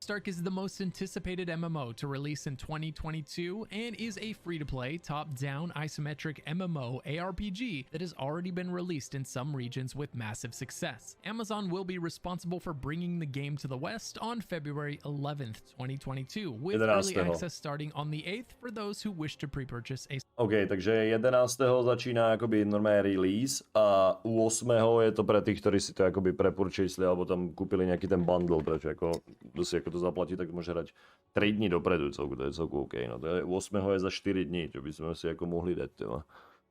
Lost Ark is the most anticipated MMO to release in 2022 and is a free-to-play, top-down isometric MMO ARPG that has already been released in some regions with massive success. Amazon will be responsible for bringing the game to the West on February 11th, 2022, with early access starting on the 8th for those who wish to pre-purchase a... OK, takže 11. začíná jakoby normální release a u 8. je to pre tých, ktorí si to jakoby prepurchaseli alebo tam kúpili nejaký ten bundle, takže jako, kdo si jako to zaplatí, tak môže hrať 3 dní dopredu, to je celku OK, no to je, u 8. je za 4 dní, čo by sme si jako mohli dať, tyva.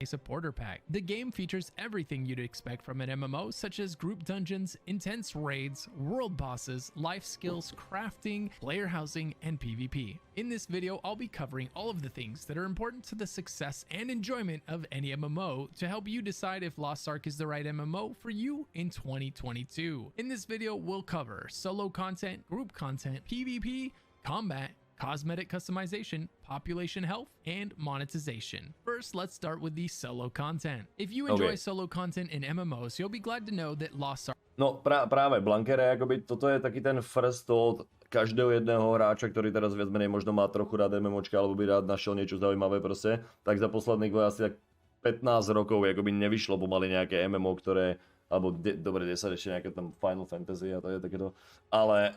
A supporter pack. The game features everything you'd expect from an MMO, such as group dungeons, intense raids, world bosses, life skills, crafting, player housing, and PvP. In this video, I'll be covering all of the things that are important to the success and enjoyment of any MMO to help you decide if Lost Ark is the right MMO for you in 2022. In this video, we'll cover solo content, group content, PvP, combat, cosmetic customization, population health, and monetization. First, let's start with the solo content. If you enjoy solo content in MMOs, you'll be glad to know that Lost Ark... No práve, Blankere, jakoby toto je taký ten first thought každého jedného hráča, ktorý teraz viac menej možno má trochu rád MMOčka, alebo by rád našiel niečo zaujímavé proste, tak za posledných asi tak 15 rokov jakoby nevyšlo pomaly nejaké MMO, ktoré alebo dobre, 10 ešte nejaké tam Final Fantasy a to je takéto, ale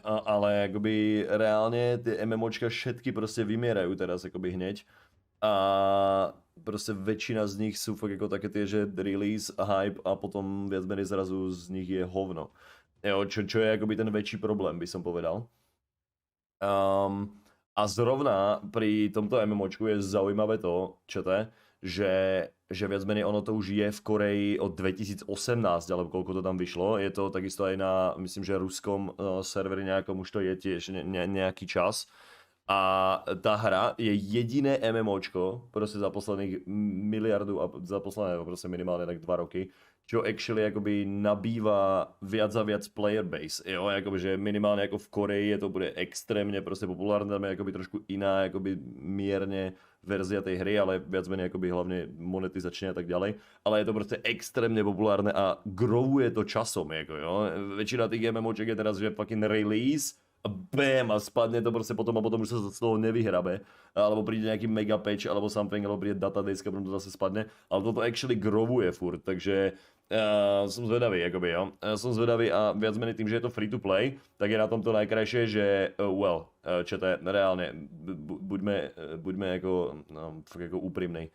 akoby reálne tie MMOčka všetky proste vymierajú teraz akoby hneď a proste väčšina z nich sú fakt ako také tie, že release, hype a potom viac menej zrazu z nich je hovno. Jo, čo je akoby ten väčší problém, by som povedal. A zrovna pri tomto MMOčku je zaujímavé to, že viac menej ono to už je v Koreji od 2018, alebo koľko to tam vyšlo. Je to takisto aj na, myslím, že ruskom serveri nejakom už to je tiež nejaký čas. A tá hra je jediné MMOčko, proste za posledných miliardu a za posledné proste minimálne tak 2 roky, čo actually akoby nabýva viac a viac player base, jo, akoby, že minimálne ako v Koreji je to bude extrémne proste populárne, tam je akoby trošku iná, akoby mierne verzia tej hry, ale viac menej akoby hlavne monetizačne a tak ďalej, ale je to proste extrémne populárne a growuje to časom, jako, jo, väčšina tých MMOček je teraz, že fucking release, a bam, a spadne to proste potom a potom už sa z toho nevyhrabe, alebo príde nejaký mega patch alebo something, alebo príde database, a potom to zase spadne, ale toto actually growuje furt, takže som zvedavý, akoby, jo. Som zvedavý a viac menej tým, že je to free to play, tak je na tomto najkrajšie, že čete, reálne, buďme ako, fakt ako úprimnej.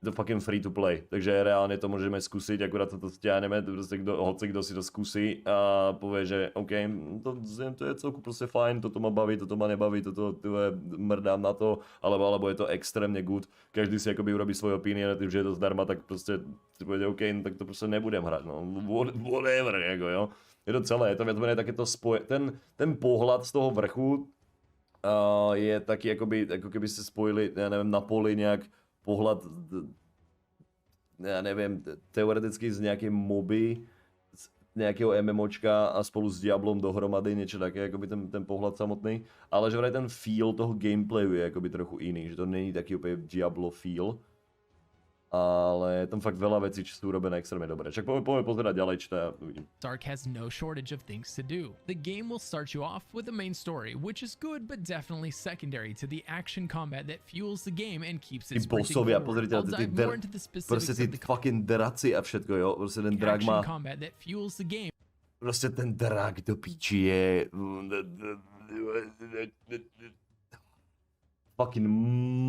To fucking free to play, takže reálne to môžeme skúsiť, akurát to stiahneme, proste hoci kdo si to skúsi a povie, že OK, to je celku proste fajn, toto ma baví, toto ma nebaví, toto mrdám na to, alebo je to extrémne good, každý si akoby urobí svoj opinion a tým, že je to zdarma, tak proste si povede OK, no, tak to proste nebudem hrať, no, whatever, jako, jo. Je to celé, je to viac menej takéto ten pohľad z toho vrchu je taký, ako keby ste spojili, ja neviem, na poli nejak pohľad, ja neviem, teoreticky z nejakej moby, z nejakého MMOčka a spolu s Diablom dohromady, niečo také, akoby ten pohľad samotný, ale že vraj ten feel toho gameplayu je akoby trochu iný, že to není taký úplne Diablo feel, ale tam fakt veľa vecí, čo sú urobené extrémne dobre. Čak poďme pozerať ďalej, čo teda uvidím. Ark has no shortage of things to do. The game will start you off with the main story, which is good but definitely secondary to the action combat that fuels the game and keeps it sprinting forward. I'll dive more into the specifics of the fucking draci a všetko, jo. Proste ten drak má... combat that fuels the game. Proste ten drak do piči je... fucking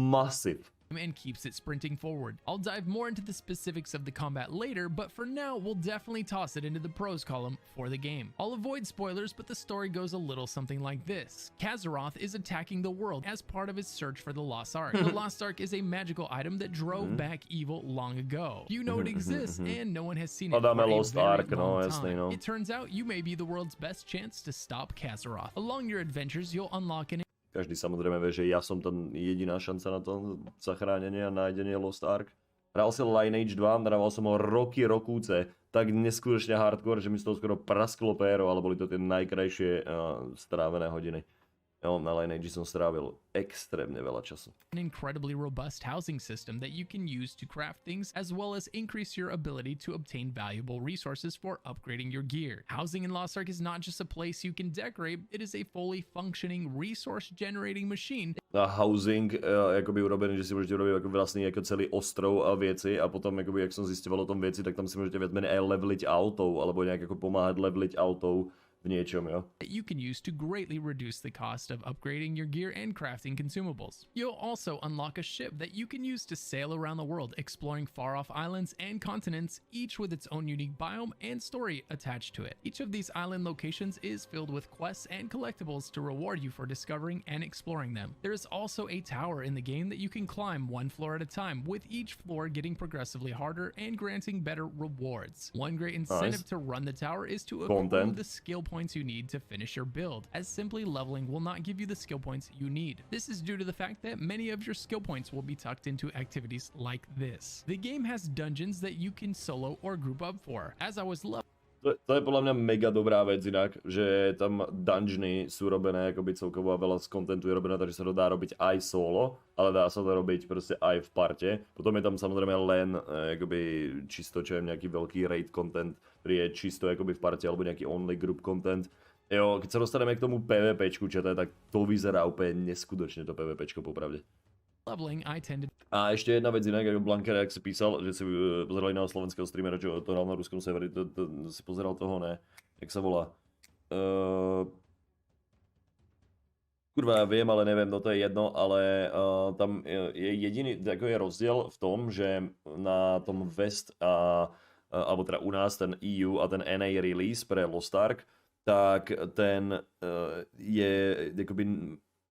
massive. And keeps it sprinting forward. I'll dive more into the specifics of the combat later, but for now, we'll definitely toss it into the pros column for the game. I'll avoid spoilers, but the story goes a little something like this. Kazaroth is attacking the world as part of his search for the Lost Ark. The Lost Ark is a magical item that drove back evil long ago. You know it exists, and no one has seen it for a Lost very Ark, long no, time. no. It turns out you may be the world's best chance to stop Kazaroth. Along your adventures, you'll unlock an... Každý samozrejme vie, že ja som tam jediná šanca na to zachránenie a nájdenie Lost Ark. Hral si Lineage 2, hrával som ho rokúce, tak neskutočne hardcore, že mi z toho skoro prasklo péro, ale boli to tie najkrajšie strávené hodiny. Jo, na Lineage som strávil extrémne veľa času. An incredibly robust housing system that you can use to craft things, as well as increase your ability to obtain valuable resources for upgrading your gear. Housing in Lost Ark is not just a place you can decorate, it is a fully functioning resource generating machine. A housing akoby urobený, že si môžete urobiť ako vlastný ako celý ostrov a veci a potom akoby, jak som zisťoval o tom veci, tak tam si môžete viac menej aj leveliť autov alebo nejak ako pomáhať leveliť autov v niečom, jo. That you can use to greatly reduce the cost of upgrading your gear and crafting consumables. You'll also unlock a ship that you can use to sail around the world, exploring far-off islands and continents, each with its own unique biome and story attached to it. Each of these island locations is filled with quests and collectibles to reward you for discovering and exploring them. There is also a tower in the game that you can climb one floor at a time, with each floor getting progressively harder and granting better rewards. One great incentive to run the tower is to accrue the skill points you need to finish your build, as simply leveling will not give you the skill points you need. This is due to the fact that many of your skill points will be tucked into activities like this. The game has dungeons that you can solo or group up for. As I was To je podľa mňa mega dobrá vec inak, že tam dungeony sú robené akoby celkovo a veľa z kontentu je robené, takže sa to dá robiť aj solo, ale dá sa to robiť proste aj v parte. Potom je tam samozrejme len akoby čisto čo je nejaký veľký raid content, ktorý je čisto akoby v parte alebo nejaký only group content. Jo, keď sa dostaneme k tomu PvPčku, tak to vyzerá úplne neskutočne to PvPčko popravde. leveling, I tended. A ešte jedna vec inak, ako Blanker, jak si písal, že si pozerali na slovenského streamera, čo to hral na ruskom serveri, to si pozeral toho, ne? Jak sa volá? Kurva, ja viem, ale neviem, no to je jedno, ale tam je jediný, ako je rozdiel v tom, že na tom West alebo teda u nás ten EU a ten NA release pre Lost Ark, tak ten je akoby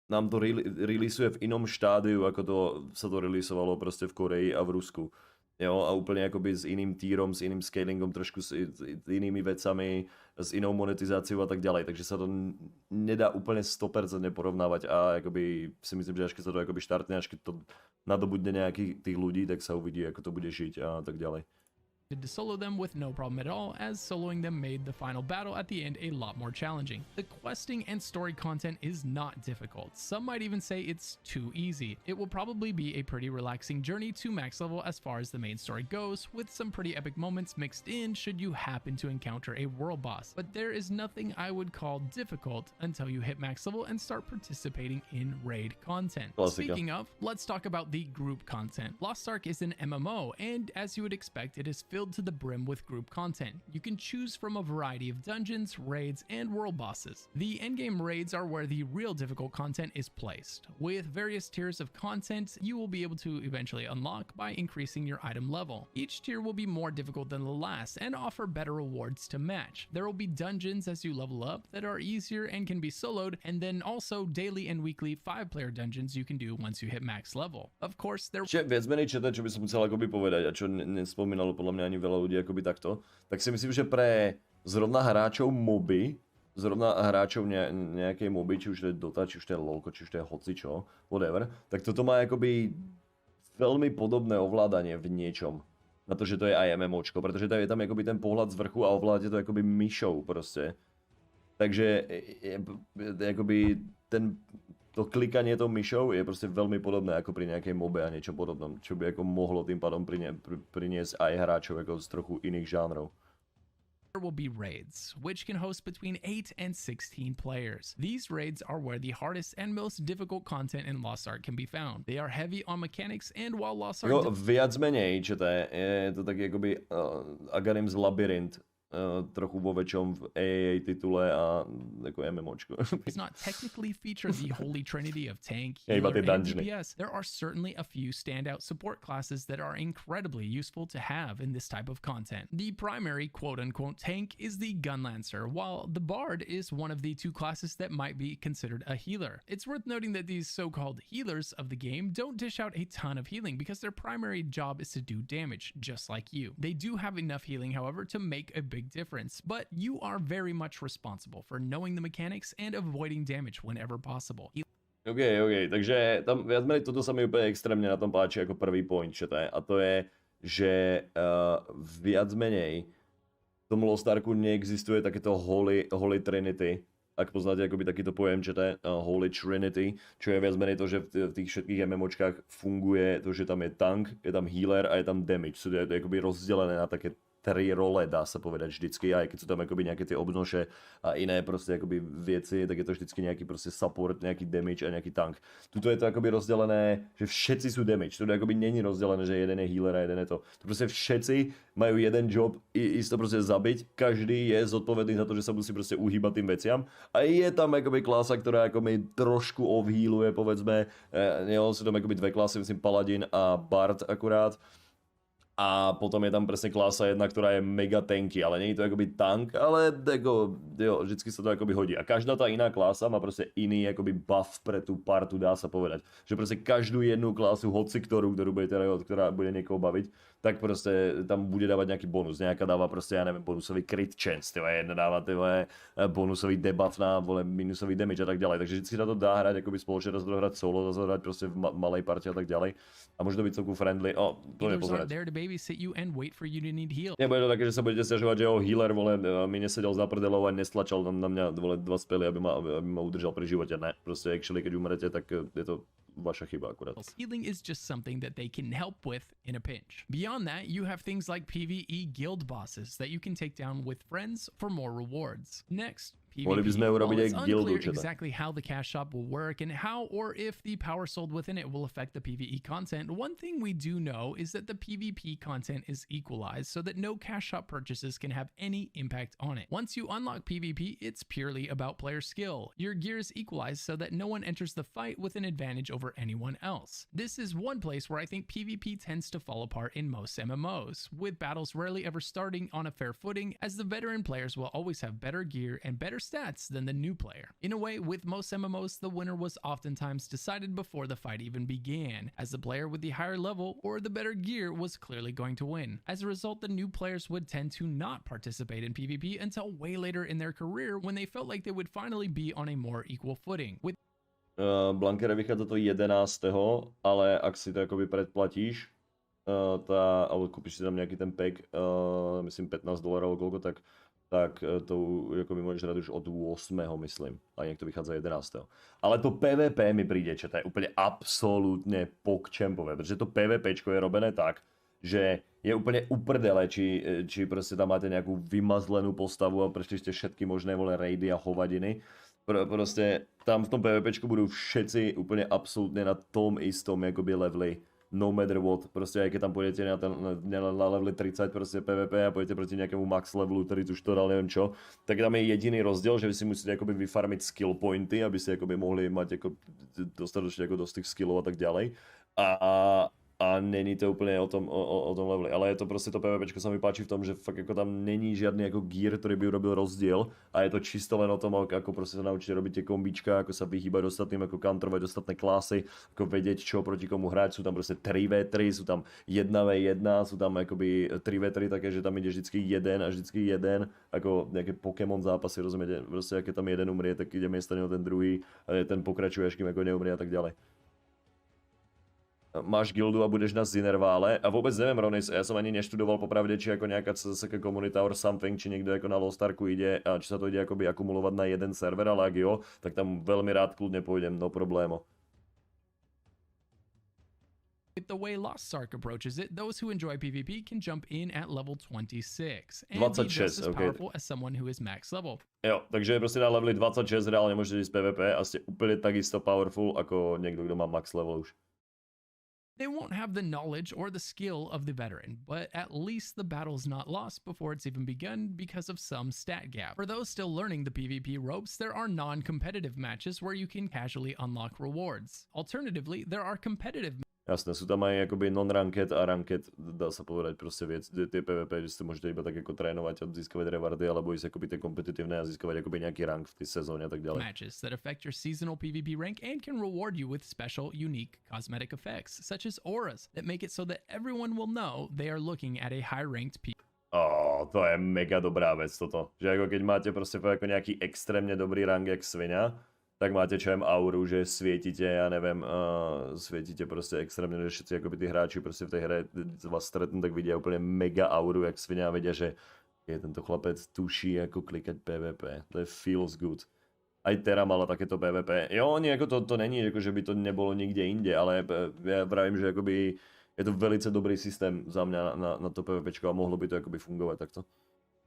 nám to releaseuje v inom štádiu, ako to sa to releaseovalo proste v Koreji a v Rusku. Jo, a úplne akoby s iným týrom, s iným scalingom, trošku s inými vecami, s inou monetizáciou a tak ďalej. Takže sa to nedá úplne 100% porovnávať a akoby si myslím, že až keď sa to akoby štartne, až keď to nadobudne nejakých tých ľudí, tak sa uvidí, ako to bude žiť a tak ďalej. To solo them with no problem at all, as soloing them made the final battle at the end a lot more challenging. The questing and story content is not difficult. Some might even say it's too easy. It will probably be a pretty relaxing journey to max level as far as the main story goes, with some pretty epic moments mixed in should you happen to encounter a world boss. But there is nothing I would call difficult until you hit max level and start participating in raid content. Speaking of, let's talk about the group content. Lost Ark is an MMO, and as you would expect, it is filled to the brim with group content. You can choose from a variety of dungeons, raids, and world bosses. The endgame raids are where the real difficult content is placed. With various tiers of content, you will be able to eventually unlock by increasing your item level. Each tier will be more difficult than the last and offer better rewards to match. There will be dungeons as you level up that are easier and can be soloed, and then also daily and weekly 5-player dungeons you can do once you hit max level. Of course, there... Viac menej čo by som chcel akoby povedať a čo nespomínalo podľa mňa ani veľa ľudí akoby takto, tak si myslím, že pre zrovna hráčov moby, nejakej moby, či už to je Dota, či už to je LoLko, či už to je hocičo, whatever, tak toto má akoby veľmi podobné ovládanie v niečom. Na to, že to je aj MMOčko, pretože je tam akoby ten pohľad z vrchu a ovládate to akoby myšou proste. Takže akoby to klikanie tou myšou je proste veľmi podobné ako pri nejakej mobe a niečo podobnom, čo by ako mohlo tým pádom priniesť aj hráčov ako z trochu iných žánrov. There will be raids, which can host between 8 and 16 players. These raids are where the hardest and most difficult content in Lost Ark can be found. They are heavy on mechanics, and while Lost Ark... Viac menej, čo to je to taký akoby Agarim's Labyrinth, trochu vo väčšom v AAA titule a ako MMOčko. Does not technically feature the holy trinity of tank, healer, and DPS. There are certainly a few standout support classes that are incredibly useful to have in this type of content. The primary quote-unquote tank is the Gunlancer, while the Bard is one of the two classes that might be considered a healer. It's worth noting that these so-called healers of the game don't dish out a ton of healing because their primary job is to do damage, just like you. They do have enough healing, however, to make a big difference, but you are very much responsible for knowing the mechanics and avoiding damage whenever possible. OK, takže tam viac menej toto sa mi úplne extrémne na tom páči ako prvý point, čo to je. A to je, že viac menej v tom Lost Arku neexistuje takéto holy trinity ak poznáte akoby takýto pojem, že to je Holy Trinity, čo je viac menej to, že v tých všetkých MMOčkách funguje to, že tam je tank, je tam healer a je tam damage. Sú to akoby rozdelené na také tri role, dá sa povedať vždycky, aj keď sú tam akoby nejaké tie obnoše a iné proste akoby veci, tak je to vždycky nejaký proste support, nejaký damage a nejaký tank. Tuto je to akoby rozdelené, že všetci sú damage, to akoby není rozdelené, že jeden je healer a jeden je to. To proste všetci majú jeden job, isto proste zabiť, každý je zodpovedný za to, že sa musí proste uhýbať tým veciam a je tam akoby klasa, ktorá akoby trošku off-healuje, povedzme, sú tam akoby dve klasy, myslím Paladin a Bard akurát. A potom je tam presne klasa jedna, ktorá je mega tanky, ale nie je to akoby tank, ale jo, vždycky sa to akoby hodí. A každá tá iná klasa má proste iný akoby buff pre tú partu, dá sa povedať. Že proste každú jednu klasu, hoci ktorú ktorá bude niekoho baviť, tak proste tam bude dávať nejaký bonus. Nejaká dáva proste, ja neviem, bonusový crit chance, jedna dáva bonusový debuff na minusový damage a tak ďalej. Takže vždycky sa to dá hrať akoby spoločne, raz to hrať solo, raz to hrať proste v malej partii a tak ďalej. A môže to byť celku friendly. To nepozerať. Nebude to také, že sa budete sťažovať, že healer, mi nesedel za prdelou a nestlačal na mňa dva spely, aby ma udržal pri živote. Ne, proste actually, keď umrete, tak je to vaša chyba akurát. Healing is just something that they can help with in a pinch. Beyond that, you have things like PvE guild bosses that you can take down with friends for more rewards. Next, PvP. It's unclear exactly how the cash shop will work and how or if the power sold within it will affect the PvE content. One thing we do know is that the PvP content is equalized so that no cash shop purchases can have any impact on it. Once you unlock PvP, it's purely about player skill. Your gear is equalized so that no one enters the fight with an advantage over anyone else. This is one place where I think PvP tends to fall apart in most MMOs, with battles rarely ever starting on a fair footing, as the veteran players will always have better gear and better stats than the new player. In a way, with most MMOs, the winner was oftentimes decided before the fight even began, as the player with the higher level or the better gear was clearly going to win. As a result, the new players would tend to not participate in PvP until way later in their career when they felt like they would finally be on a more equal footing. With Blankere vychádza to 11. ale ak si to akoby predplatíš, alebo kúpiš si tam nejaký ten pack, myslím $15 koľko, tak to akoby môžeš hrať už od 8. myslím, a niekto vychádza 11. Ale to PvP mi príde, čo to je úplne absolútne pokčempové, pretože to PvPčko je robené tak, že je úplne uprdele, či proste tam máte nejakú vymazlenú postavu a prešli ste všetky možné raidy a hovadiny. Proste tam v tom PvPčku budú všetci úplne absolútne na tom istom akoby leveli, no matter what. Proste aj keď tam pôjdete na leveli 30 proste PvP a pôjdete proti nejakému max levelu, ktorý tu štoral, neviem čo, tak tam je jediný rozdiel, že vy si musíte akoby vyfarmiť skill pointy, aby si akoby mohli mať ako dostatočne ako dosť tých skillov a tak ďalej. A není to úplne o tom leveli, ale je to proste to PvPčko sa mi páči v tom, že fakt ako tam není žiadny ako gear, ktorý by urobil rozdiel a je to čisto len o tom, ako proste sa naučíte robiť tie kombička, ako sa vyhýbať ostatným, ako counterovať ostatné klasy, ako vedieť čo proti komu hrať, sú tam proste 3v3, sú tam 1v1, sú tam akoby 3v3 také, že tam ide vždycky jeden a vždycky jeden, ako nejaké Pokémon zápasy, rozumiete, proste keď tam jeden umrie, tak ide miesto neho ten druhý a ten pokračuje, až kým ako neumrie a tak ďalej. Máš gildu a budeš na Zinervále a vôbec neviem, Ronis, ja som ani neštudoval popravde, či ako nejaká komunita or something, či niekto ako na Lost Arku ide a či sa to ide akoby akumulovať na jeden server, ale ak jo, tak tam veľmi rád kľudne pôjdem, no problémo. With the way Lost Ark approaches it, those who enjoy PvP can jump in at level 26 and 26, be just as powerful as someone who is max level. Jo, takže proste na leveli 26 reálne môžete ísť PvP a ste úplne takisto powerful ako niekto, kto má max level už. They won't have the knowledge or the skill of the veteran, but at least the battle's not lost before it's even begun because of some stat gap. For those still learning the PvP ropes, there are non-competitive matches where you can casually unlock rewards. Alternatively, there are competitive. Jasné, sú tam aj akoby non-ranked a ranked, dá sa povedať proste tie PvP, že si môžete iba tak ako trénovať a získavať rewardy, alebo ísť akoby tie kompetitívne a získavať akoby nejaký rank v tej sezóne a tak ďalej. Matches that affect your seasonal PvP rank and can reward you with special, unique cosmetic effects, such as auras, that make it so that everyone will know they are looking at a high-ranked to je mega dobrá vec toto. Že ako keď máte proste ako nejaký extrémne dobrý rank jak svinia, tak máte čo auru, že svietite, ja neviem, svietite proste extrémne, že všetci akoby tí hráči proste v tej hre vás stretnú, tak vidia úplne mega auru, jak svinia a vedia, že tento chlapec tuší ako klikať PvP. To je feels good. aj Terra mala takéto PvP. Jo, nie, ako to není, ako že by to nebolo nikde inde, ale ja pravím, že akoby je to velice dobrý systém za mňa na to PvPčko a mohlo by to akoby fungovať takto.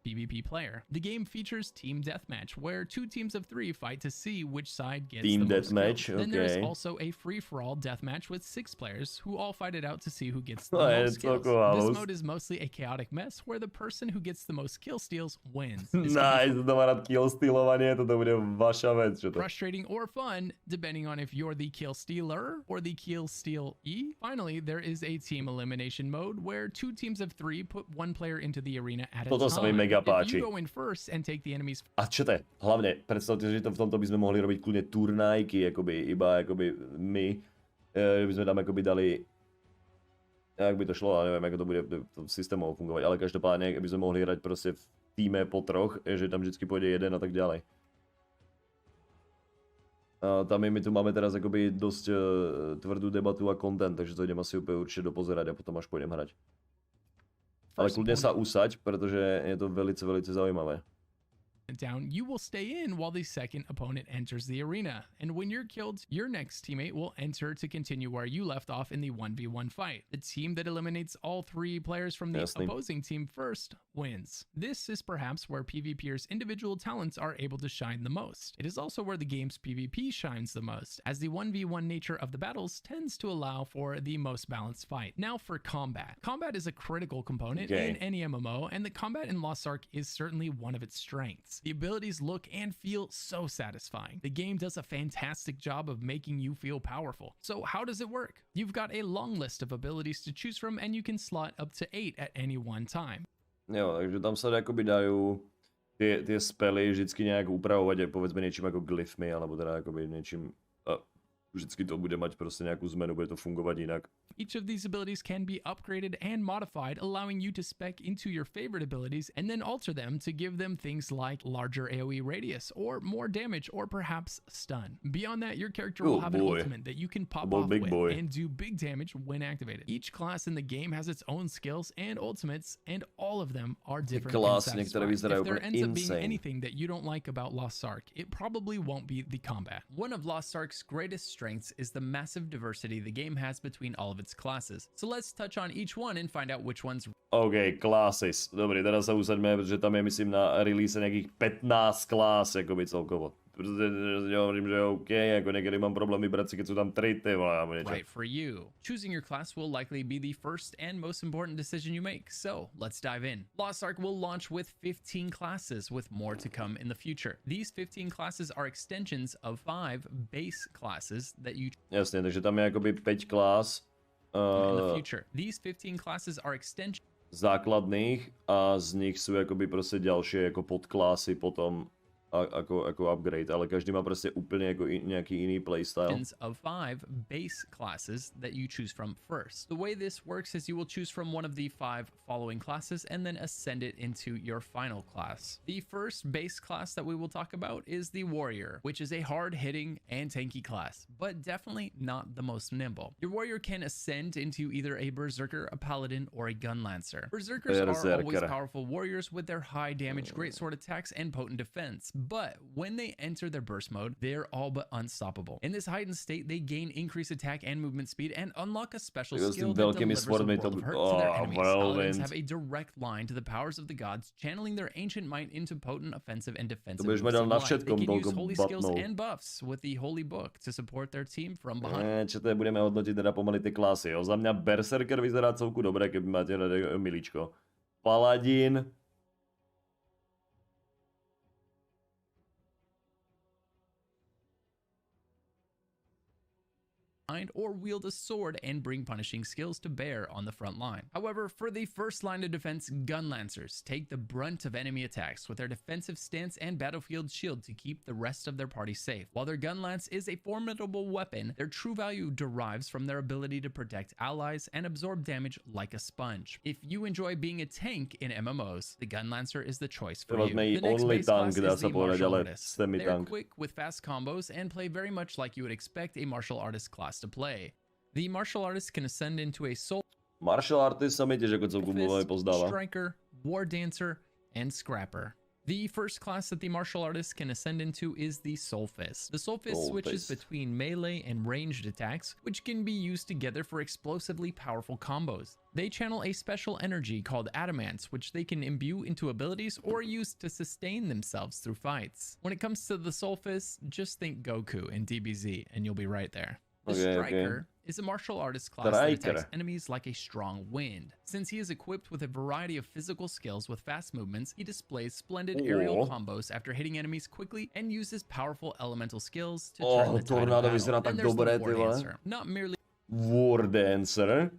PvP player. The game features Team Deathmatch, where 2 teams of 3 fight to see which side gets Team the most Deathmatch, kills. Then there's okay. also a free-for-all deathmatch with 6 players who all fight it out to see who gets the To je most kills. celková This halus. mode is mostly a chaotic mess where the person who gets the most kill steals wins. Nice, to má rád killstealovanie, toto bude vaša vec, čo to? Frustrating or fun, depending on if you're the kill stealer or the kill stealee. Finally, there is a team elimination mode where 2 teams of 3 put 1 player into the arena at a Toto sa mi time. mega If páči. you go in first and take the enemy's A čo to je? Hlavne, predstavte, že v tomto by sme mohli robiť kľudne turnajky, iba my, by sme tam dali, jak by to šlo, ale neviem, ako to bude systémovo fungovať, ale každopádne by sme mohli hrať proste v týme po 3, že tam vždycky pôjde jeden a tak ďalej. A tam my tu máme teraz dosť tvrdú debatu a content, takže to idem asi úplne určite dopozerať a potom až pôjdem hrať. Ale kľudne sa usaď, pretože je to velice zaujímavé. down, you will stay in while the second opponent enters the arena. And when you're killed, your next teammate will enter to continue where you left off in the 1v1 fight. The team that eliminates all 3 players from the opposing team first wins. This is perhaps where PvPers' individual talents are able to shine the most. It is also where the game's PvP shines the most, as the 1v1 nature of the battles tends to allow for the most balanced fight. Now for combat. Combat is a critical component in any MMO, and the combat in Lost Ark is certainly one of its strengths. The abilities look and feel so satisfying. The game does a fantastic job of making you feel powerful. So how does it work? You've got a long list of abilities to choose from, and you can slot up to 8 at any one time. Jo, takže tam sa akoby dajú tie spely vždycky nejak upravovať aj povedzme niečím ako glyfmy, alebo teda akoby niečím... Vždycky to bude mať proste nejakú zmenu, bude to fungovať inak. Each of these abilities can be upgraded and modified, allowing you to spec into your favorite abilities and then alter them to give them things like larger AoE radius, or more damage, or perhaps stun. Beyond that, your character will have an ultimate that you can pop off with and do big damage when activated. Each class in the game has its own skills and ultimates, and all of them are different and satisfying. If there ends up being anything that you don't like about Lost Ark, it probably won't be the combat. One of Lost Ark's greatest strengths is the massive diversity the game has between all of its classes. So let's touch on each one and find out which ones. OK, classes. Dobre, teraz sa usaďme, pretože tam je myslím na release nejakých 15 klás, akoby celkovo. Ja hovorím, že OK, ako niekedy mám problém vybrať si, keď sú tam 3 téma alebo niečo. Right for you. Choosing your class will likely be the first and most important decision you make, so let's dive in. Lost Ark will launch with 15 classes, with more to come in the future. These 15 classes are extensions of 5 base classes that you Jasne, takže tam je akoby 5 klás in the future. These 15 classes are extensions základných a z nich sú akoby proste ďalšie ako podklásy potom ako upgrade, ale každý má proste úplne ako nejaký iný playstyle. Of 5 base classes that you choose from first. The way this works is you will choose from one of the 5 following classes and then ascend it into your final class. The first base class that we will talk about is the Warrior, which is a hard-hitting and tanky class, but definitely not the most nimble. Your Warrior can ascend into either a Berserker, a Paladin, or a Gun Lancer. Berserkers are always powerful warriors with their high damage, greatsword attacks, and potent defense. But when they enter their burst mode, they're all but unstoppable. In this heightened state, they gain increased attack and movement speed and unlock a special skill that delivers a world of hurt to their enemies. Paladins have a direct line to the powers of the gods, channeling their ancient might into potent offensive and defensive moves of life. They can use holy skills and buffs with the Holy Book to support their team from behind. Čo to budeme hodnotiť teda pomaly tie klasy. Za mňa Berserker vyzerá celku dobre, keby máte miličko. Paladin... Or wield a sword and bring punishing skills to bear on the front line. However, for the first line of defense, Gun Lancers take the brunt of enemy attacks with their defensive stance and battlefield shield to keep the rest of their party safe. While their Gun Lance is a formidable weapon, their true value derives from their ability to protect allies and absorb damage like a sponge. If you enjoy being a tank in MMOs, the Gun Lancer is the choice for you. The next base class is the Martial Artist. They're quick with fast combos and play very much like you would expect a martial artist class to play. The martial artist can ascend into a soul Martial artist sa mi tiež ako celku pozdáva. striker, war dancer, and scrapper. The first class that the martial artist can ascend into is the Soul Fist. The Soul Fist switches between melee and ranged attacks, which can be used together for explosively powerful combos. They channel a special energy called adamants, which they can imbue into abilities or use to sustain themselves through fights. When it comes to the Soul Fist, just think Goku in DBZ and you'll be right there. The Striker is a martial artist class that attacks enemies like a strong wind. Since he is equipped with a variety of physical skills with fast movements, he displays splendid aerial combos after hitting enemies quickly and uses powerful elemental skills to turn the tide of battle. And there's the War Dancer, not merely War Dancer.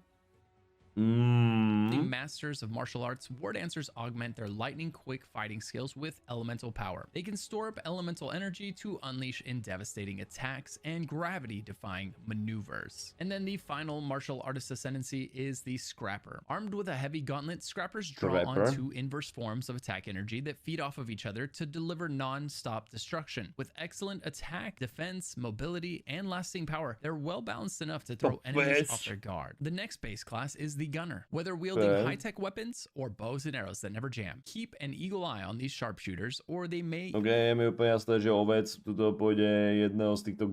The masters of martial arts, War Dancers augment their lightning-quick fighting skills with elemental power. They can store up elemental energy to unleash in devastating attacks and gravity-defying maneuvers. And then the final martial artist ascendancy is the Scrapper. Armed with a heavy gauntlet, Scrappers draw on two inverse forms of attack energy that feed off of each other to deliver non-stop destruction. With excellent attack, defense, mobility, and lasting power, they're well-balanced enough to throw enemies off their guard. The next base class is the Gunner. Whether wielding high-tech weapons or bows and arrows that never jam, keep an eagle eye on these sharpshooters, or they may... OK, je mi úplně jasné, že ovec tuto pôjde jedného z týchto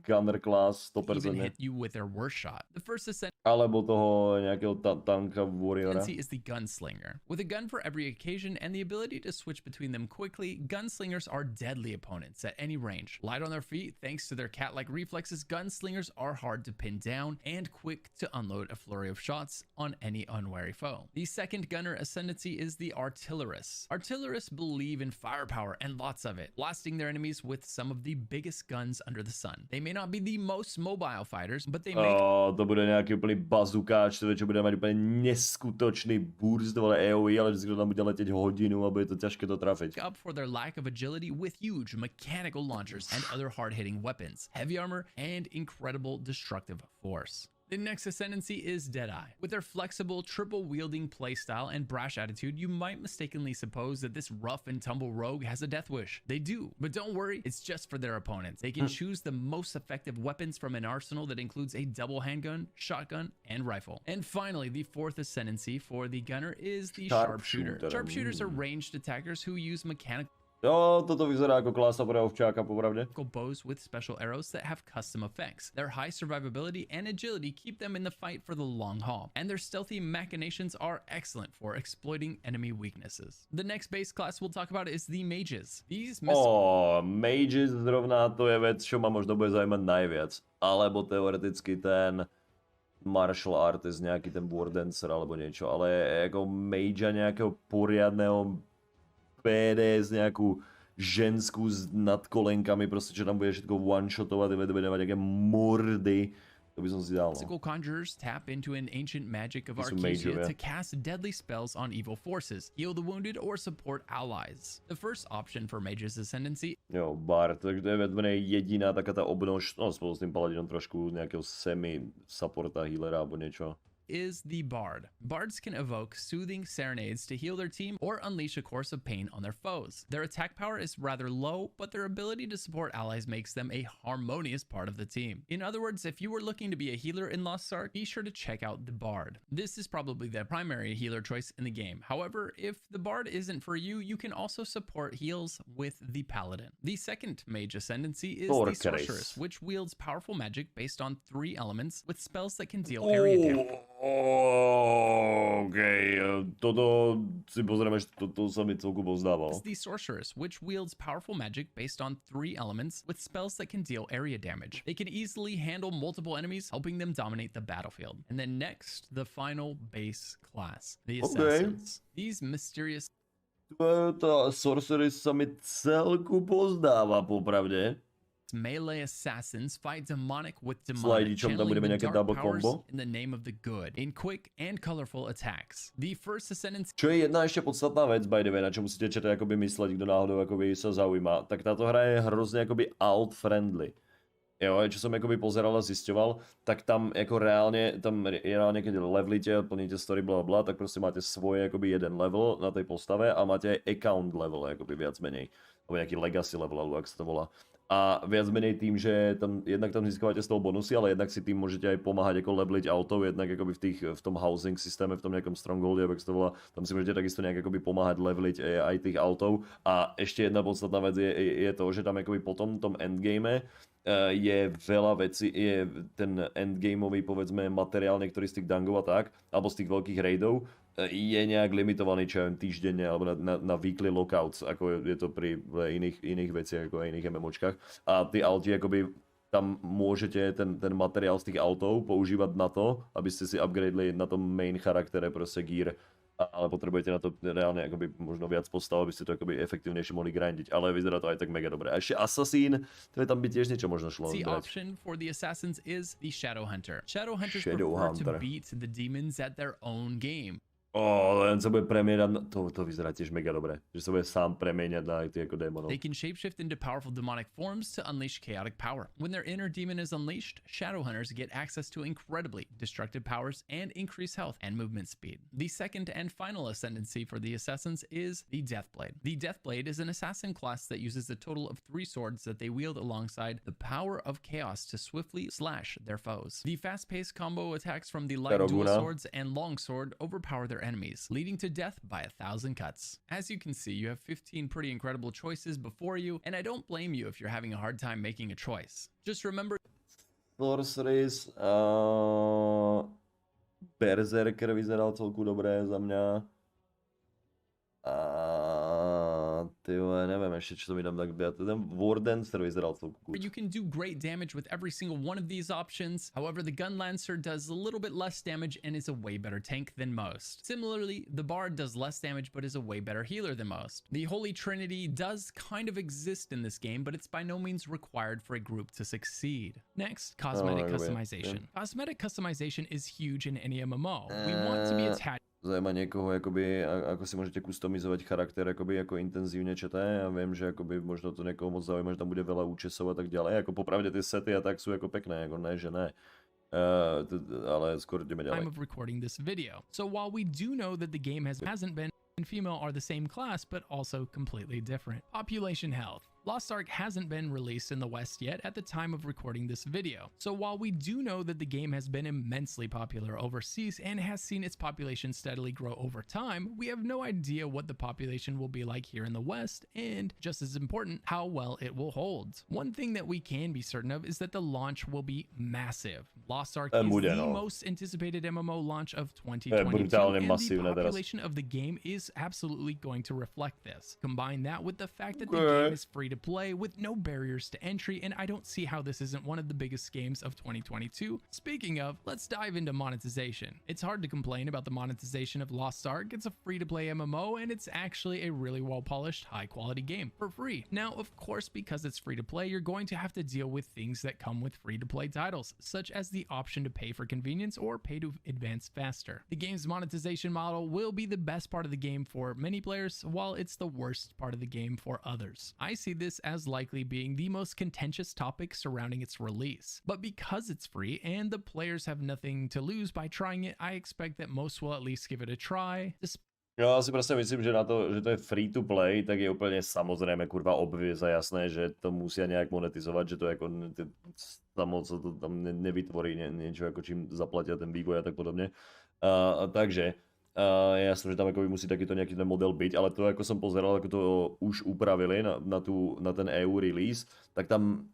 Gunner class 100%. Even hit you with their worst shot. The first ascent alebo toho nejakého tanka warriora. is the Gunslinger. With a gun for every occasion and the ability to switch between them quickly, Gunslingers are deadly opponents at any range. Light on their feet, thanks to their cat-like reflexes, Gunslingers are hard to pin down and quick to unload a flurry of shots on any unwary foe. The second Gunner ascendancy is the Artillerists. Artillerists believe in firepower and lots of it, blasting their enemies with some of the biggest guns under the sun. They may not be the most mobile fighters, but they make... To bude nejaký úplný bazukáč, čo bude mať úplne neskutočný burst, vole AoE, ale vždy tam bude leteť hodinu a bude to ťažké to trafiť. Up for their lack of agility with huge mechanical launchers and other hard-hitting weapons, heavy armor, and incredible destructive force. The next ascendancy is Deadeye. With their flexible, triple-wielding playstyle and brash attitude, you might mistakenly suppose that this rough and tumble rogue has a death wish. They do, but don't worry, it's just for their opponents. They can choose the most effective weapons from an arsenal that includes a double handgun, shotgun, and rifle. And finally, the fourth ascendancy for the Gunner is the Sharpshooter. Sharpshooters are ranged attackers who use mechanical toto vyzerá ako klasa pre ovčáka, popravde. Bows with special arrows that have custom effects. Their high survivability and agility keep them in the fight for the long haul, and their stealthy machinations are excellent for exploiting enemy weaknesses. The next base class we'll talk about is the Mages. These Mages zrovna to je vec, čo ma možno bude zaujímať najviac. Alebo teoreticky ten martial artist, nejaký ten war dancer alebo niečo, ale ako Magea nejakého poriadného PDS, nejakú ženskú s nadkolenkami, proste čo tam bude všetko one-shotovať, bude mať nejaké mordy. To by som si dal. Physical conjurers tap into an ancient magic of Arcadia to cast deadly spells on evil forces, heal the wounded, or support allies. The first option for Mage's ascendancy Bard, takže to je vedmenej jediná taká tá obnož, spolu s tým paladinom trošku nejakého semi-supporta, healera alebo niečo. Is the Bard. Bards can evoke soothing serenades to heal their team or unleash a course of pain on their foes. Their attack power is rather low, but their ability to support allies makes them a harmonious part of the team. In other words, if you were looking to be a healer in Lost Ark, be sure to check out the Bard. This is probably the primary healer choice in the game. However, if the Bard isn't for you, you can also support heals with the Paladin. The second Mage ascendancy is the Sorceress, which wields powerful magic based on 3 elements with spells that can deal area damage. Toto si pozrieme, že toto sa mi celku pozdával. It's the Sorceress, which wields powerful magic based on 3 elements with spells that can deal area damage. They can easily handle multiple enemies, helping them dominate the battlefield. And then next, the final base class, the Assassins. These mysterious... Tá Sorceress sa mi celku pozdáva, popravde. Melee assassins fight demonic with demonic, channeling the dark powers in the name of the good, in quick and colorful attacks. The first ascendancy... Čo je jedna ešte podstatná vec, by the way, na čo musíte čítať akoby mysleť, kto náhodou akoby sa zaujíma, tak táto hra je hrozne akoby alt-friendly. Jo, čo som akoby pozeral a zisťoval, tak tam ako reálne, keď levelíte, plníte story bla, tak proste máte svoje akoby jeden level na tej postave a máte aj account level, akoby viac menej. Alebo nejaký legacy level, alebo ak sa to volá. A viac menej tým, že tam, jednak tam získavate z toho bonusy, ale jednak si tým môžete aj pomáhať ako leveliť autov, jednak akoby v tom housing systéme, v tom nejakom strongholde, ako sa to volá, tam si môžete takisto nejak akoby pomáhať leveliť aj tých autov. A ešte jedna podstatná vec je to, že tam akoby potom v tom endgame je veľa vecí, je ten endgameový, povedzme, materiál niektorý z tých dungov a tak, alebo z tých veľkých raidov, je nejak limitovaný, čo ja viem, týždenne alebo na weekly lockouts, ako je to pri iných veciach, ako aj iných MMOčkách. A tí auti, akoby tam môžete ten materiál z tých autov používať na to, aby ste si upgradeli na tom main charaktere proste gear, ale potrebujete na to reálne akoby možno viac postav, aby ste to akoby efektívnejšie mohli grindiť, ale vyzerá to aj tak mega dobre. A ešte Assassin, to je tam by tiež niečo možno šlo. The option for the assassins is the Shadow Hunter. Shadow Hunters prefer to beat the demons at their own game. Len sa bude premieňať, to vyzerá tiež mega dobre, že sa bude sám premieňať na tie ako démonov. They can shapeshift into powerful demonic forms to unleash chaotic power. When their inner demon is unleashed, Shadow Hunters get access to incredibly destructive powers and increased health and movement speed. The second and final ascendancy for the assassins is the Deathblade. The Deathblade is an assassin class that uses a total of 3 swords that they wield alongside the power of chaos to swiftly slash their foes. The fast-paced combo attacks from the light dual swords and longsword overpower their enemies, leading to death by 1,000 cuts. As you can see, you have 15 pretty incredible choices before you, and I don't blame you if you're having a hard time making a choice. Just remember... Sorceries, Berserker vyzeral celku dobré za mňa. Neviem ešte, čo mi tam tak biať. Ten Wardancer vyzeral celku good. You can do great damage with every single one of these options. However, the Gun Lancer does a little bit less damage and is a way better tank than most. Similarly, the Bard does less damage but is a way better healer than most. The Holy Trinity does kind of exist in this game, but it's by no means required for a group to succeed. Next, cosmetic customization. Cosmetic customization is huge in any MMO. We want to be attached. Zaujíma niekoho, akoby, ako si môžete customizovať charakter, akoby, ako intenzívne četé. Ja viem, že akoby, možno to niekoho moc zaujíma, že tam bude veľa účesov a tak ďalej. Ako popravde tie sety a tak sú ako pekné, ako ne, že ne. Ale skôr ideme ďalej. Time of recording this video. So while we do know that the game hasn't been and female are the same class, but also completely different. Population health. Lost Ark hasn't been released in the West yet at the time of recording this video. So while we do know that the game has been immensely popular overseas and has seen its population steadily grow over time, we have no idea what the population will be like here in the West, and just as important, how well it will hold. One thing that we can be certain of is that the launch will be massive. Lost Ark is the most anticipated MMO launch of 2022, and the population of the game is absolutely going to reflect this. Combine that with the fact that the game is free to play with no barriers to entry, and I don't see how this isn't one of the biggest games of 2022. Speaking of, let's dive into monetization. It's hard to complain about the monetization of Lost Ark. It's a free-to-play MMO, and it's actually a really well-polished, high-quality game for free. Now, of course, because it's free-to-play, you're going to have to deal with things that come with free-to-play titles, such as the option to pay for convenience or pay to advance faster. The game's monetization model will be the best part of the game for many players, while it's the worst part of the game for others. I see this as likely being the most contentious topic surrounding its release. But because it's free and the players have nothing to lose by trying it, I expect that most will at least give it a try. Ja si proste myslím, že na to, že to je free to play, tak je úplne samozrejme kurva obvious a jasné, že to musia nejak monetizovať, že to je ako samo sa to tam nevytvorí niečo ako čím zaplatia ten vývoj a tak podobne. Takže jasné, že tam akoby musí takýto nejaký ten model byť, ale to ako som pozeral, ako to už upravili na ten EU release, tak tam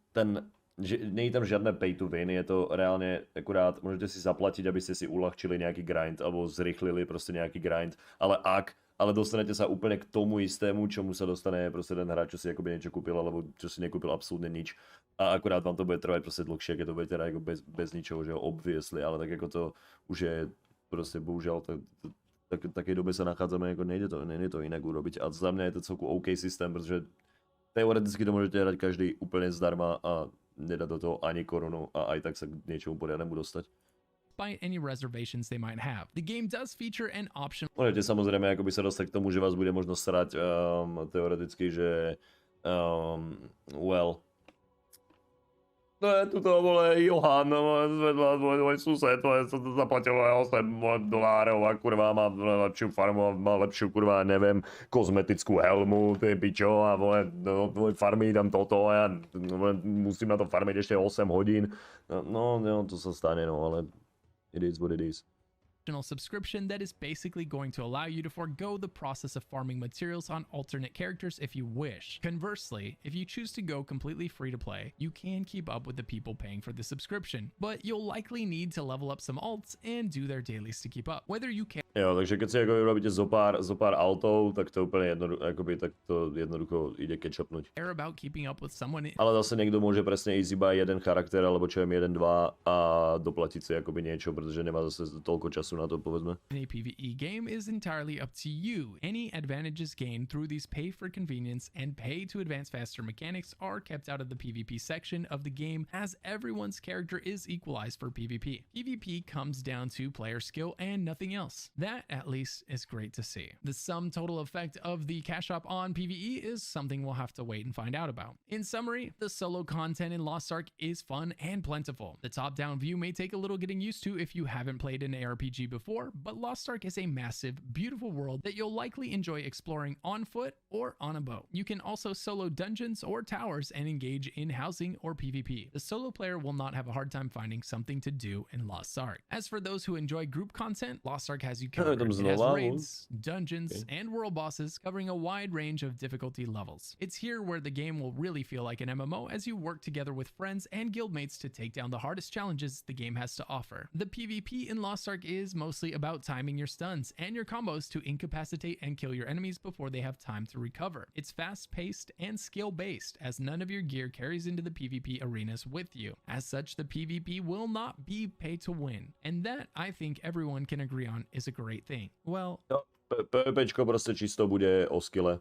nie je tam žiadne pay to win, je to reálne akurát, môžete si zaplatiť, aby ste si uľahčili nejaký grind, alebo zrýchlili proste nejaký grind, ale dostanete sa úplne k tomu istému, čomu sa dostane proste ten hráč, čo si akoby niečo kúpil, alebo čo si nekúpil absolútne nič. A akurát vám to bude trvať proste dlhšie, keď to budete hrať ako bez ničoho, že ho obviesli, ale tak ako to už je proste bohužiaľ v takej dobe sa nachádzame, ako nejde to inak urobiť. A za mňa je to celku OK systém, pretože teoreticky to môžete hrať každý úplne zdarma a nedá do toho ani korunu a aj tak sa k niečomu poriadnemu dostať. Despite any reservations they might have. The game does feature an option. Môžete samozrejme akoby sa dostať k tomu, že vás bude možno srať teoreticky, že To je tuto, vole, Johan, môj sused, som to zaplatil $8 a kurva má lepšiu farmu, má lepšiu kurva, neviem, kozmetickú helmu, ty pičo a vole, farmí tam toto a ja musím na to farmiť ešte 8 hodín. No, to sa stane, no, ale it is what it is. Subscription that is basically going to allow you to forego the process of farming materials on alternate characters if you wish. Conversely, if you choose to go completely free to play, you can keep up with the people paying for the subscription, but you'll likely need to level up some alts and do their dailies to keep up. Whether you can Jo, takže keď si ako robíte zo pár altov, tak to úplne jednoducho ide ketchupnúť. about keeping up with someone Ale zase niekto môže presne ísť iba jeden charakter, alebo čo viem, 1, 2 a doplatiť si akoby niečo, pretože nemá zase toľko času na to, povedzme. in a PvE game is entirely up to you. Any advantages gained through these pay for convenience and pay to advance faster mechanics are kept out of the PvP section of the game, as everyone's character is equalized for PvP. PvP comes down to player skill and nothing else. That, at least, is great to see. The sum total effect of the cash shop on PvE is something we'll have to wait and find out about. In summary, the solo content in Lost Ark is fun and plentiful. The top-down view may take a little getting used to if you haven't played an ARPG before, but Lost Ark is a massive, beautiful world that you'll likely enjoy exploring on foot or on a boat. You can also solo dungeons or towers and engage in housing or PvP. The solo player will not have a hard time finding something to do in Lost Ark. As for those who enjoy group content, Lost Ark has you covered. It has raids, dungeons, and world bosses covering a wide range of difficulty levels. It's here where the game will really feel like an MMO as you work together with friends and guildmates to take down the hardest challenges the game has to offer. The PvP in Lost Ark is mostly about timing your stuns and your combos to incapacitate and kill your enemies before they have time to recover. It's fast-paced and skill-based, as none of your gear carries into the PvP arenas with you. As such, the PvP will not be pay to win, and that, I think everyone can agree on, is a great thing. Well, PvPčko proste čisto bude o skille.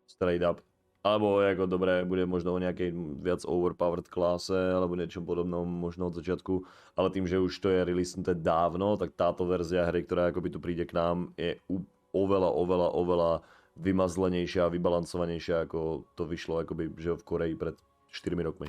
Straight up. Alebo ako dobre, bude možno o nejakej viac overpowered klase, alebo niečom podobnom možno od začiatku. Ale tým, že už to je releasnuté dávno, tak táto verzia hry, ktorá akoby tu príde k nám, je oveľa vymazlenejšia a vybalancovanejšia, ako to vyšlo akoby, že v Koreji pred 4 rokmi.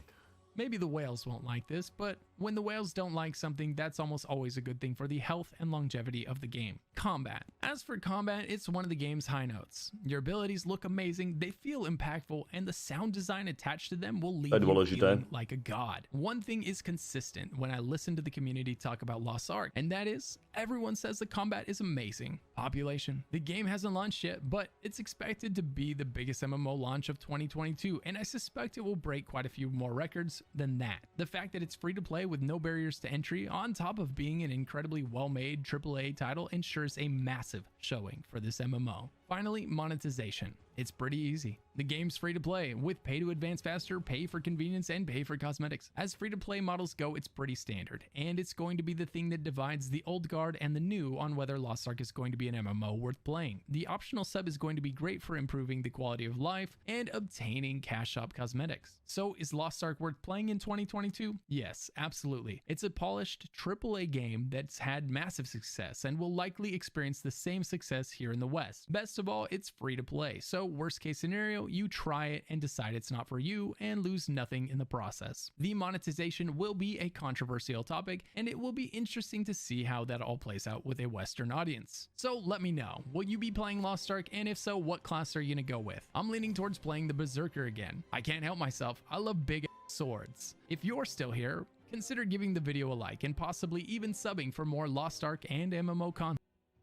maybe the whales won't like this, but when the whales don't like something, that's almost always a good thing for the health and longevity of the game. Combat. As for combat, it's one of the game's high notes. Your abilities look amazing, they feel impactful, and the sound design attached to them will leave you feeling like a god. One thing is consistent when I listen to the community talk about Lost Ark, and that is, everyone says the combat is amazing. Population. The game hasn't launched yet, but it's expected to be the biggest MMO launch of 2022, and I suspect it will break quite a few more records than that. The fact that it's free to play with no barriers to entry, on top of being an incredibly well-made AAA title, ensures a massive showing for this MMO. Finally, monetization. It's pretty easy. The game's free to play, with pay to advance faster, pay for convenience, and pay for cosmetics. As free to play models go, it's pretty standard, and it's going to be the thing that divides the old guard and the new on whether Lost Ark is going to be an MMO worth playing. The optional sub is going to be great for improving the quality of life and obtaining cash shop cosmetics. So is Lost Ark worth playing in 2022? Yes, absolutely. It's a polished AAA game that's had massive success and will likely experience the same success here in the West. Best of all, it's free to play, so worst case scenario, you try it and decide it's not for you and lose nothing in the process. The monetization will be a controversial topic, and it will be interesting to see how that all plays out with a Western audience. So let me know, will you be playing Lost Ark, and if so, what class are you gonna go with? I'm leaning towards playing the Berserker again. I can't help myself, I love big swords. If you're still here, consider giving the video a like and possibly even subbing for more Lost Ark and MMO content.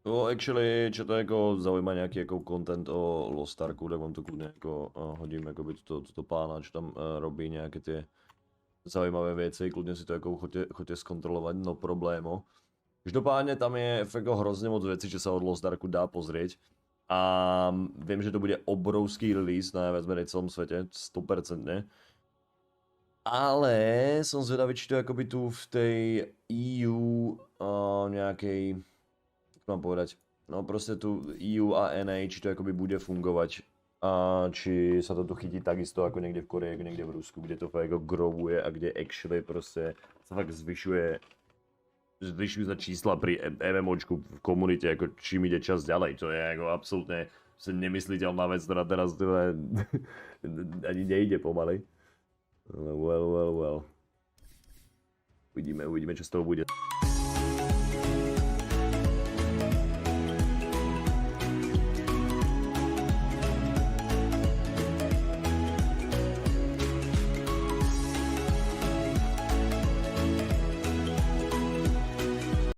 No, actually, čo to ako zaujíma nejaký ako content o Lost Arku, tak vám to kľudne ako hodím akoby toto pána, čo tam robí nejaké tie zaujímavé veci, kľudne si to ako choďte skontrolovať, no problémo. Každopádne tam je ako hrozne moc vecí, čo sa od Lost Arku dá pozrieť. A viem, že to bude obrovský release na viac menej celom svete, 100%. Ale som zvedavý, či to akoby tu v tej EU nejakej, mám povedať, no proste tu EU a NA, či to akoby bude fungovať a či sa to tu chytí takisto ako niekde v Koreji, ako niekde v Rusku, kde to fakt ako growuje a kde actually proste sa fakt zvyšujú sa čísla pri MMOčku v komunite, ako čím ide čas ďalej, to je ako absolútne nemysliteľná vec, ktorá teraz ani nejde pomaly. Well. Uvidíme, čo z toho bude.